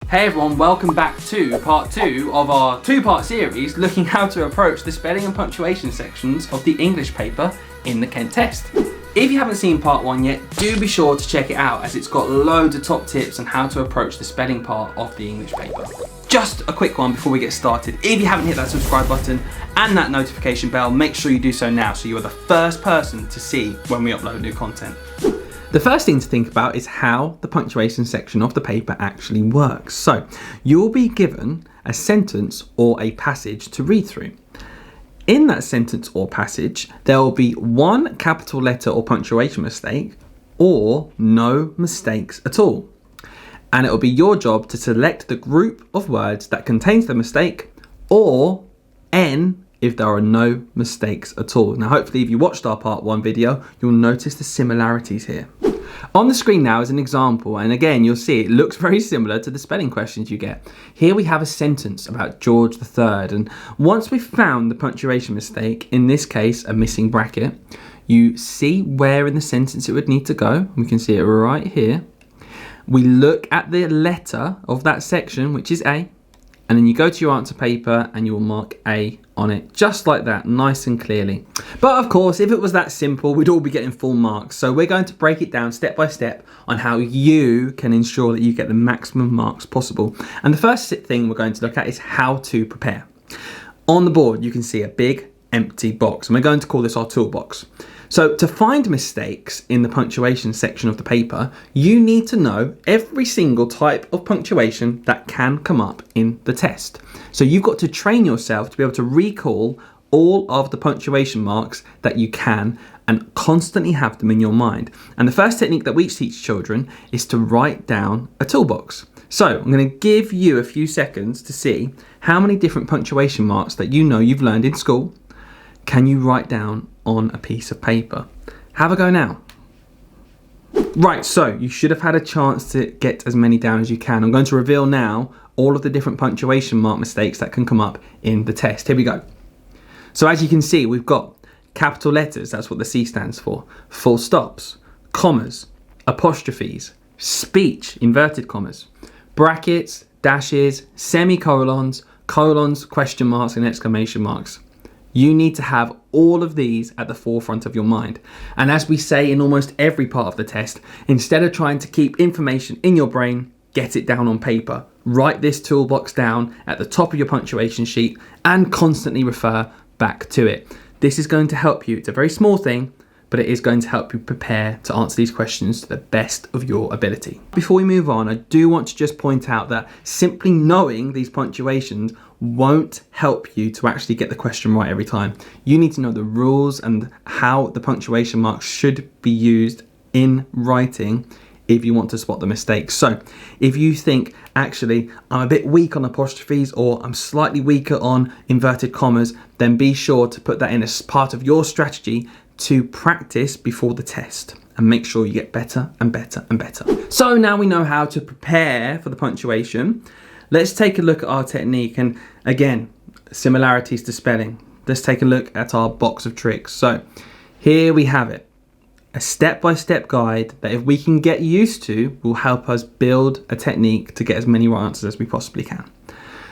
Hey everyone, welcome back to part 2 of our two-part series looking how to approach the spelling and punctuation sections of the English paper in the Kent test. If you haven't seen part 1 yet, do be sure to check it out as it's got loads of top tips on how to approach the spelling part of the English paper. Just a quick one before we get started. If you haven't hit that subscribe button and that notification bell, make sure you do so now so you are the first person to see when we upload new content. The first thing to think about is how the punctuation section of the paper actually works. So you'll be given a sentence or a passage to read through. In that sentence or passage, there will be one capital letter or punctuation mistake or no mistakes at all. And it will be your job to select the group of words that contains the mistake or N if there are no mistakes at all. Now, hopefully if you watched our part 1 video, you'll notice the similarities here. On the screen now is an example, and again, you'll see it looks very similar to the spelling questions you get. Here we have a sentence about George III, and once we've found the punctuation mistake, in this case, a missing bracket, you see where in the sentence it would need to go. We can see it right here. We look at the letter of that section, which is A, and then you go to your answer paper and you will mark A on it, just like that, nice and clearly. But of course, if it was that simple, we'd all be getting full marks. So we're going to break it down step by step on how you can ensure that you get the maximum marks possible. And the first thing we're going to look at is how to prepare. On the board, you can see a big empty box, and we're going to call this our toolbox. So to find mistakes in the punctuation section of the paper, you need to know every single type of punctuation that can come up in the test. So you've got to train yourself to be able to recall all of the punctuation marks that you can and constantly have them in your mind. And the first technique that we teach children is to write down a toolbox. So I'm going to give you a few seconds to see how many different punctuation marks that you know you've learned in school can you write down on a piece of paper. Have a go now. Right, so you should have had a chance to get as many down as you can. I'm going to reveal now all of the different punctuation mark mistakes that can come up in the test. Here we go. So as you can see, we've got capital letters, that's what the C stands for, full stops, commas, apostrophes, speech, inverted commas, brackets, dashes, semicolons, colons, question marks, and exclamation marks. You need to have all of these at the forefront of your mind. And as we say in almost every part of the test, instead of trying to keep information in your brain, get it down on paper. Write this toolbox down at the top of your punctuation sheet and constantly refer back to it. This is going to help you. It's a very small thing, but it is going to help you prepare to answer these questions to the best of your ability. Before we move on, I do want to just point out that simply knowing these punctuations won't help you to actually get the question right every time. You need to know the rules and how the punctuation marks should be used in writing if you want to spot the mistakes. So if you think, actually, I'm a bit weak on apostrophes or I'm slightly weaker on inverted commas, then be sure to put that in as part of your strategy to practice before the test and make sure you get better and better and better. So now we know how to prepare for the punctuation. Let's take a look at our technique, and again, similarities to spelling. Let's take a look at our box of tricks. So here we have it, a step-by-step guide that if we can get used to will help us build a technique to get as many right answers as we possibly can.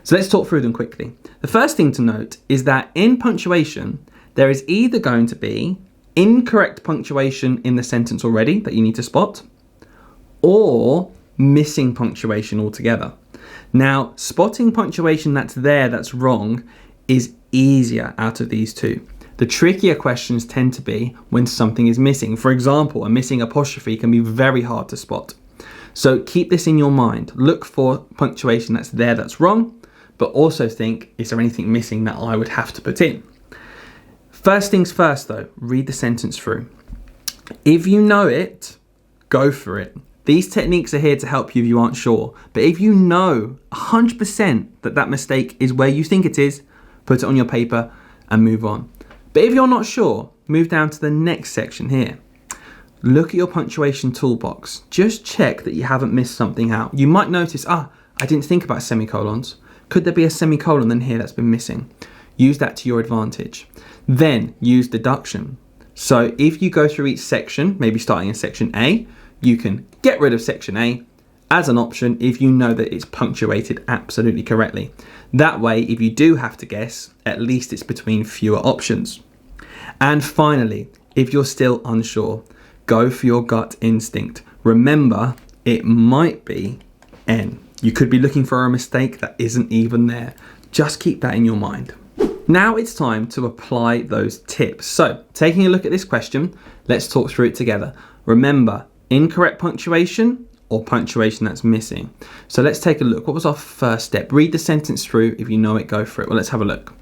So let's talk through them quickly. The first thing to note is that in punctuation, there is either going to be incorrect punctuation in the sentence already that you need to spot, or missing punctuation altogether. Now, spotting punctuation that's wrong is easier out of these two. The trickier questions tend to be when something is missing. For example, a missing apostrophe can be very hard to spot. So keep this in your mind. Look for punctuation that's wrong, but also think, is there anything missing that I would have to put in? First things first though, read the sentence through. If you know it, go for it. These techniques are here to help you if you aren't sure. But if you know 100% that mistake is where you think it is, put it on your paper and move on. But if you're not sure, move down to the next section here. Look at your punctuation toolbox. Just check that you haven't missed something out. You might notice, I didn't think about semicolons. Could there be a semicolon in here that's been missing? Use that to your advantage. Then use deduction. So if you go through each section, maybe starting in section A, you can get rid of section A as an option if you know that it's punctuated absolutely correctly. That way, if you do have to guess, at least it's between fewer options. And finally, if you're still unsure, go for your gut instinct. Remember, it might be N. You could be looking for a mistake that isn't even there. Just keep that in your mind. Now it's time to apply those tips. So, taking a look at this question, let's talk through it together. Remember, incorrect punctuation or punctuation that's missing. So let's take a look. What was our first step? Read the sentence through. If you know it, go for it. Well, let's have a look.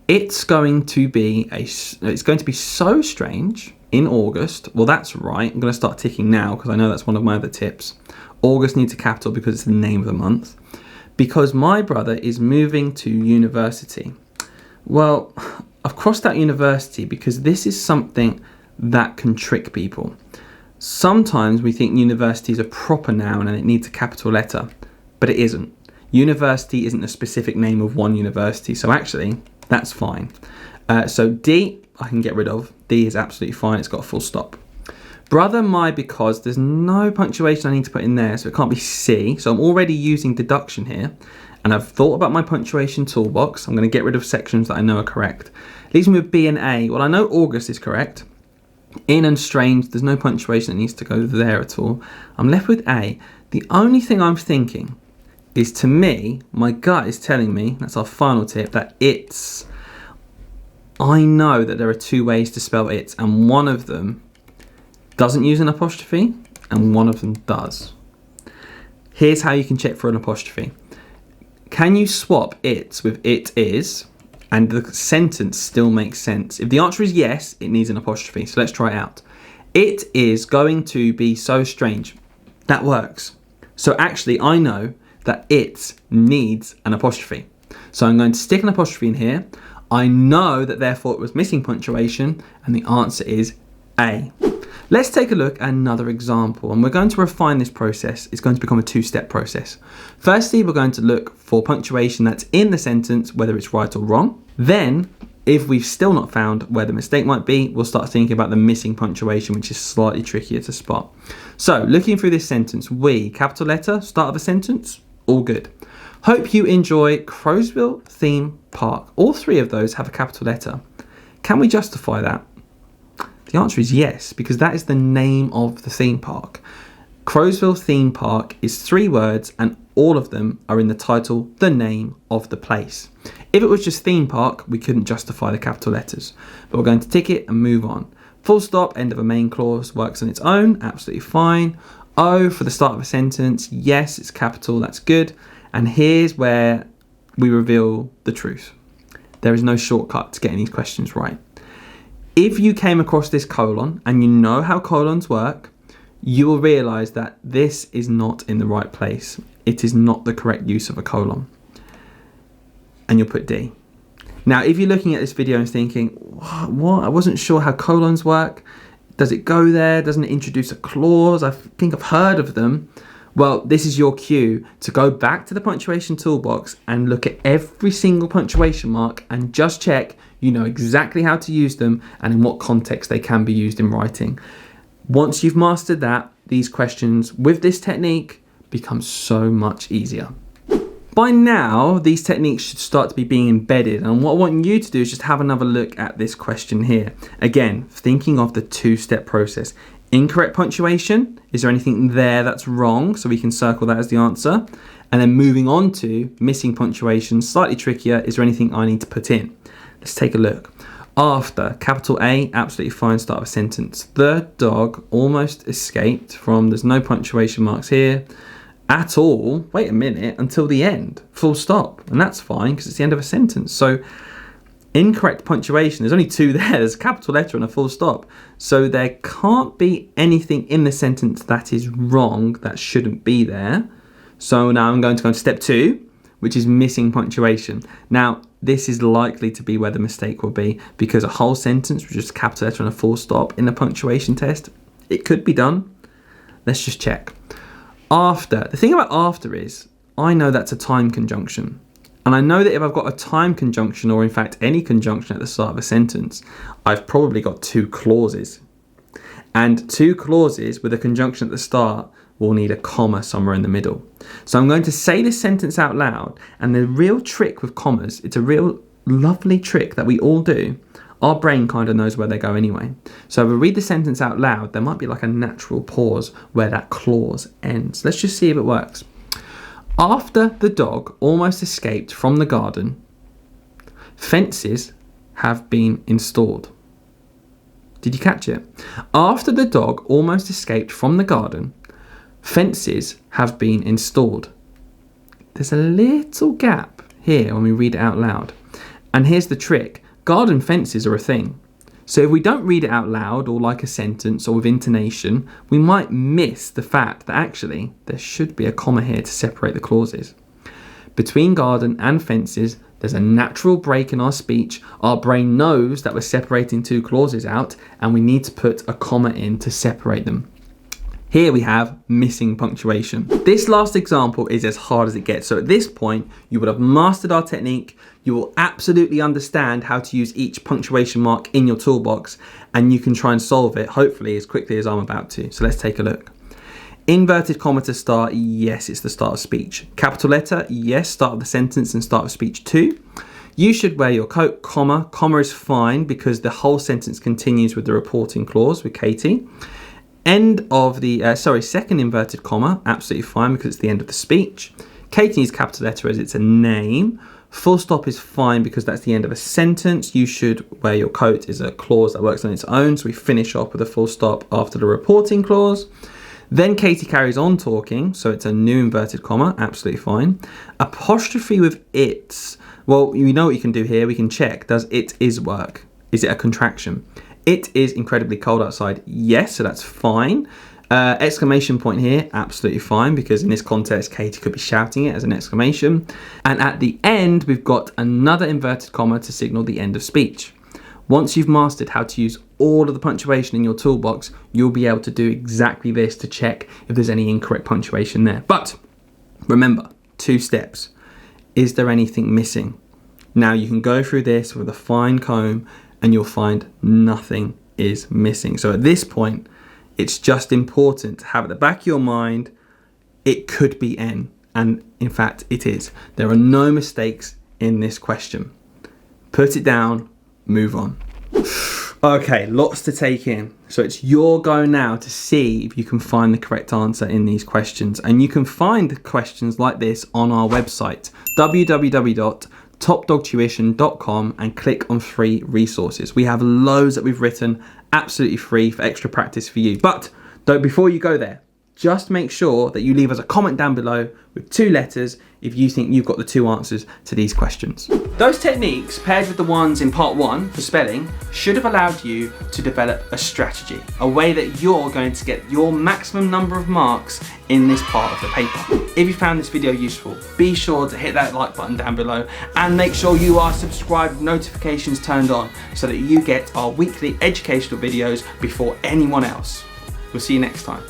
It's going to be so strange in August. Well, that's right. I'm going to start ticking now because I know that's one of my other tips. August needs a capital because it's the name of the month. Because my brother is moving to university. Well, I've crossed out university because this is something that can trick people. Sometimes we think university is a proper noun and it needs a capital letter, but it isn't. University isn't a specific name of one university, so actually, that's fine. So D, I can get rid of. D is absolutely fine, it's got a full stop. Brother, my, because there's no punctuation I need to put in there, so it can't be C. So I'm already using deduction here, and I've thought about my punctuation toolbox. I'm going to get rid of sections that I know are correct. Leaves me with B and A. Well, I know August is correct. In and strange, there's no punctuation that needs to go there at all. I'm left with A. The only thing I'm thinking is, to me, my gut is telling me, that's our final tip, that it's... I know that there are two ways to spell it, and one of them doesn't use an apostrophe, and one of them does. Here's how you can check for an apostrophe. Can you swap it with it is, and the sentence still makes sense? If the answer is yes, it needs an apostrophe. So let's try it out. It is going to be so strange. That works. So actually, I know that it needs an apostrophe. So I'm going to stick an apostrophe in here. I know that therefore it was missing punctuation, and the answer is A. Let's take a look at another example, and we're going to refine this process. It's going to become a two-step process. Firstly, we're going to look for punctuation that's in the sentence, whether it's right or wrong. Then, if we've still not found where the mistake might be, we'll start thinking about the missing punctuation, which is slightly trickier to spot. So, looking through this sentence, we, capital letter, start of a sentence, all good. Hope you enjoy Crowsville Theme Park. All three of those have a capital letter. Can we justify that? The answer is yes, because that is the name of the theme park. Crowsville Theme Park is 3 words and all of them are in the title, the name of the place. If it was just theme park, we couldn't justify the capital letters, but we're going to tick it and move on. Full stop, end of a main clause, works on its own, absolutely fine. O for the start of a sentence, yes, it's capital, that's good. And here's where we reveal the truth. There is no shortcut to getting these questions right. If you came across this colon and you know how colons work, you will realise that this is not in the right place. It is not the correct use of a colon. And you'll put D. Now, if you're looking at this video and thinking, what? I wasn't sure how colons work. Does it go there? Doesn't it introduce a clause? I think I've heard of them. Well, this is your cue to go back to the punctuation toolbox and look at every single punctuation mark and just check you know exactly how to use them and in what context they can be used in writing. Once you've mastered that, these questions with this technique become so much easier. By now, these techniques should start to be being embedded, and what I want you to do is just have another look at this question here. Again, thinking of the two-step process. Incorrect punctuation, is there anything there that's wrong? So we can circle that as the answer. And then moving on to missing punctuation, slightly trickier, is there anything I need to put in? Let's take a look. After, capital A, absolutely fine, start of a sentence. The dog almost escaped from, there's no punctuation marks here at all, wait a minute, until the end, full stop. And that's fine because it's the end of a sentence. So incorrect punctuation, there's only 2 there, there's a capital letter and a full stop. So there can't be anything in the sentence that is wrong, that shouldn't be there. So now I'm going to go to step 2, which is missing punctuation. Now, this is likely to be where the mistake will be because a whole sentence with just a capital letter and a full stop in the punctuation test, it could be done. Let's just check. After, the thing about after is, I know that's a time conjunction. And I know that if I've got a time conjunction, or in fact any conjunction at the start of a sentence, I've probably got 2 clauses. And 2 clauses with a conjunction at the start we'll need a comma somewhere in the middle. So I'm going to say this sentence out loud, and the real trick with commas, it's a real lovely trick that we all do. Our brain kind of knows where they go anyway. So if we read the sentence out loud, there might be like a natural pause where that clause ends. Let's just see if it works. After the dog almost escaped from the garden, fences have been installed. Did you catch it? After the dog almost escaped from the garden, fences have been installed. There's a little gap here when we read it out loud. And here's the trick. Garden fences are a thing. So if we don't read it out loud or like a sentence or with intonation, we might miss the fact that actually there should be a comma here to separate the clauses. Between garden and fences, there's a natural break in our speech. Our brain knows that we're separating two clauses out, and we need to put a comma in to separate them. Here we have missing punctuation. This last example is as hard as it gets. So at this point, you would have mastered our technique. You will absolutely understand how to use each punctuation mark in your toolbox, and you can try and solve it, hopefully, as quickly as I'm about to. So let's take a look. Inverted comma to start, yes, it's the start of speech. Capital letter, yes, start of the sentence and start of speech too. You should wear your coat, comma. Comma is fine because the whole sentence continues with the reporting clause with Katie. End of the, second inverted comma, absolutely fine because it's the end of the speech. Katie needs capital letter as it's a name. Full stop is fine because that's the end of a sentence. You should wear your coat is a clause that works on its own. So we finish off with a full stop after the reporting clause. Then Katie carries on talking. So it's a new inverted comma, absolutely fine. Apostrophe with its. Well, you know what you can do here. We can check, does it is work? Is it a contraction? It is incredibly cold outside. Yes, so that's fine. Exclamation point here, absolutely fine, because in this context, Katie could be shouting it as an exclamation. And at the end, we've got another inverted comma to signal the end of speech. Once you've mastered how to use all of the punctuation in your toolbox, you'll be able to do exactly this to check if there's any incorrect punctuation there. But remember, 2 steps. Is there anything missing? Now you can go through this with a fine comb and you'll find nothing is missing. So at this point, it's just important to have at the back of your mind, it could be N. And in fact, it is. There are no mistakes in this question. Put it down, move on. Okay, lots to take in. So it's your go now to see if you can find the correct answer in these questions. And you can find the questions like this on our website, www.topdogtuition.com, and click on free resources. We have loads that we've written absolutely free for extra practice for you. But before you go there, just make sure that you leave us a comment down below with 2 letters if you think you've got the 2 answers to these questions. Those techniques, paired with the ones in part 1 for spelling, should have allowed you to develop a strategy, a way that you're going to get your maximum number of marks in this part of the paper. If you found this video useful, be sure to hit that like button down below and make sure you are subscribed with notifications turned on so that you get our weekly educational videos before anyone else. We'll see you next time.